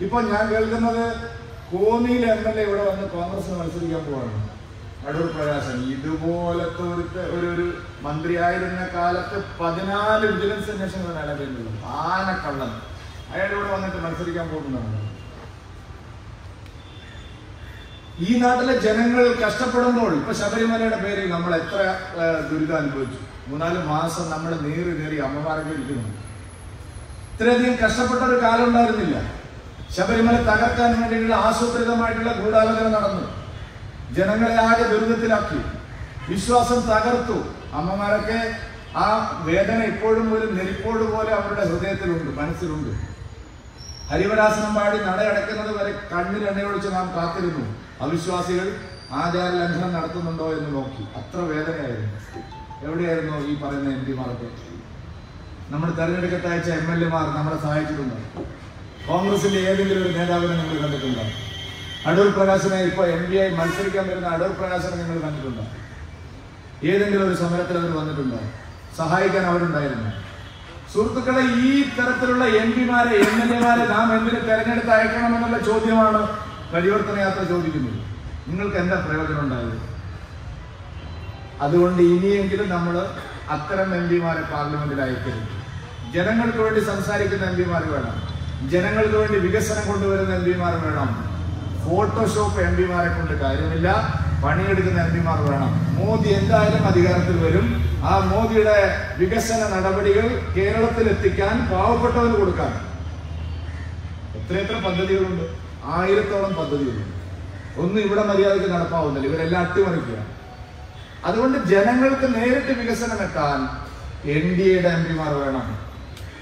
ഇപ്പൊ ഞാൻ കേൾക്കുന്നത് കോന്നിയിലെ MLA ഇവിടെ വന്ന് കോൺഗ്രസ് മത്സരിക്കാൻ പോവാണ്. അടൂർ പ്രകാശൻ. ഇതുപോലത്തെ ഒരു മന്ത്രിയായിരുന്ന കാലത്ത് 14 വിജിലൻസ് അന്വേഷണങ്ങൾ അയാളെ ആനക്കള്ളൻ. അയാൾ ഇവിടെ വന്നിട്ട് മത്സരിക്കാൻ പോകുന്നതാണ്. ഈ നാട്ടിലെ ജനങ്ങൾ കഷ്ടപ്പെടുമ്പോൾ ഇപ്പൊ ശബരിമലയുടെ പേരിൽ നമ്മൾ എത്ര ദുരിതം അനുഭവിച്ചു. 3-4 മാസം നമ്മൾ നേറി അമ്മമാരൊക്കെ ഇരിക്കുന്നു. ഇത്രയധികം കഷ്ടപ്പെട്ട ഒരു കാലം ഉണ്ടായിരുന്നില്ല. ശബരിമല തകർക്കാൻ വേണ്ടിയിട്ടുള്ള ആസൂത്രിതമായിട്ടുള്ള ഗൂഢാലോചന നടന്നു. ജനങ്ങളെ ആകെ ദുരിതത്തിലാക്കി. വിശ്വാസം തകർത്തു. അമ്മമാരൊക്കെ ആ വേദന ഇപ്പോഴും ഒരു നെരിപ്പോട് പോലെ അവരുടെ ഹൃദയത്തിലുണ്ട്, മനസ്സിലുണ്ട്. ഹരിവരാസനം പാടി നടയടക്കുന്നത് വരെ കണ്ണിൽ എണ്ണയൊഴിച്ച് നാം കാത്തിരുന്നു. അവിശ്വാസികൾ ആചാര ലംഘനം നടത്തുന്നുണ്ടോ എന്ന് നോക്കി. അത്ര വേദനയായിരുന്നു. എവിടെയായിരുന്നു ഈ പറയുന്ന MP-മാർക്ക്? നമ്മുടെ തെരഞ്ഞെടുക്കത്ത് അയച്ച MLA-മാർ നമ്മളെ സഹായിച്ചിട്ടുണ്ടോ? കോൺഗ്രസിന്റെ ഏതെങ്കിലും ഒരു നേതാവിനെ നിങ്ങൾ കണ്ടിട്ടുണ്ടോ? അടൂർ പ്രകാശനെ ഇപ്പൊ MP-ആയി മത്സരിക്കാൻ വരുന്ന അടൂർ പ്രകാശനെ നിങ്ങൾ കണ്ടിട്ടുണ്ടോ? ഏതെങ്കിലും ഒരു സമരത്തിൽ അവർ വന്നിട്ടുണ്ടോ? സഹായിക്കാൻ അവരുണ്ടായിരുന്നു? സുഹൃത്തുക്കളെ, ഈ തരത്തിലുള്ള MP-മാരെ MLA-മാരെ നാം എന്തിന് തെരഞ്ഞെടുത്ത് അയക്കണമെന്നുള്ള ചോദ്യമാണ് പരിവർത്തന യാത്ര ചോദിക്കുന്നത്. നിങ്ങൾക്ക് എന്താ പ്രയോജനം ഉണ്ടായത്? അതുകൊണ്ട് ഇനിയെങ്കിലും നമ്മൾ അത്തരം MP-മാരെ പാർലമെന്റിൽ അയക്കരുത്. ജനങ്ങൾക്ക് വേണ്ടി സംസാരിക്കുന്ന MP-മാർ വേണം. ജനങ്ങൾക്ക് വേണ്ടി വികസനം കൊണ്ടുവരുന്ന MP-മാർ വേണം. ഫോട്ടോഷോപ്പ് MP-മാരെ കൊണ്ട് കാര്യമില്ല. പണിയെടുക്കുന്ന MP-മാർ വേണം. മോദി എന്തായാലും അധികാരത്തിൽ വരും. ആ മോദിയുടെ വികസന നടപടികൾ കേരളത്തിൽ എത്തിക്കാൻ, പാവപ്പെട്ടവന് കൊടുക്കാൻ എത്ര പദ്ധതികളുണ്ട്. 1000-ഓളം പദ്ധതികളുണ്ട്. ഒന്നും ഇവിടെ മര്യാദയ്ക്ക് നടപ്പാവുന്നില്ല. ഇവരെല്ലാം അട്ടിമറിക്കുക. അതുകൊണ്ട് ജനങ്ങൾക്ക് നേരിട്ട് വികസനം എത്താൻ NDA-യുടെ MP-മാർ വേണം.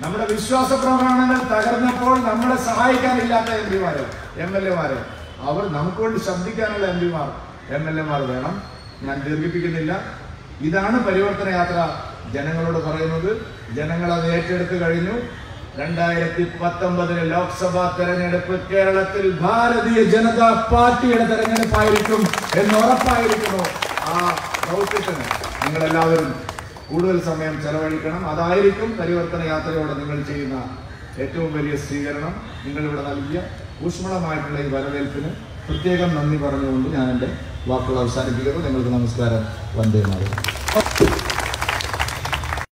നമ്മുടെ വിശ്വാസ പ്രമാണങ്ങൾ തകർന്നപ്പോൾ നമ്മളെ സഹായിക്കാനില്ലാത്ത MP-മാര് MLA-മാര് അവർ നമുക്ക് വേണ്ടി ശബ്ദിക്കാനുള്ള MP-മാർ MLA-മാർ വേണം. ഞാൻ ദീർഘിപ്പിക്കുന്നില്ല. ഇതാണ് പരിവർത്തന യാത്ര ജനങ്ങളോട് പറയുന്നത്. ജനങ്ങൾ അത് ഏറ്റെടുത്ത് കഴിഞ്ഞു. 2019 ലോക്സഭാ തെരഞ്ഞെടുപ്പ് കേരളത്തിൽ ഭാരതീയ ജനതാ പാർട്ടിയുടെ തെരഞ്ഞെടുപ്പായിരിക്കും എന്ന് ഉറപ്പായിരിക്കുന്നു. ആ ദൗത്യത്തിന് നിങ്ങളെല്ലാവരും കൂടുതൽ സമയം ചെലവഴിക്കണം. അതായിരിക്കും പരിവർത്തന യാത്രയോടെ നിങ്ങൾ ചെയ്യുന്ന ഏറ്റവും വലിയ സ്വീകരണം. നിങ്ങളിവിടെ നൽകിയ ഊഷ്മളമായിട്ടുള്ള ഈ വരവേൽപ്പിന് പ്രത്യേകം നന്ദി പറഞ്ഞുകൊണ്ട് ഞാൻ എൻ്റെ വാക്കുകൾ അവസാനിപ്പിക്കുന്നു. നിങ്ങൾക്ക് നമസ്കാരം. വന്ദേ മാതരം.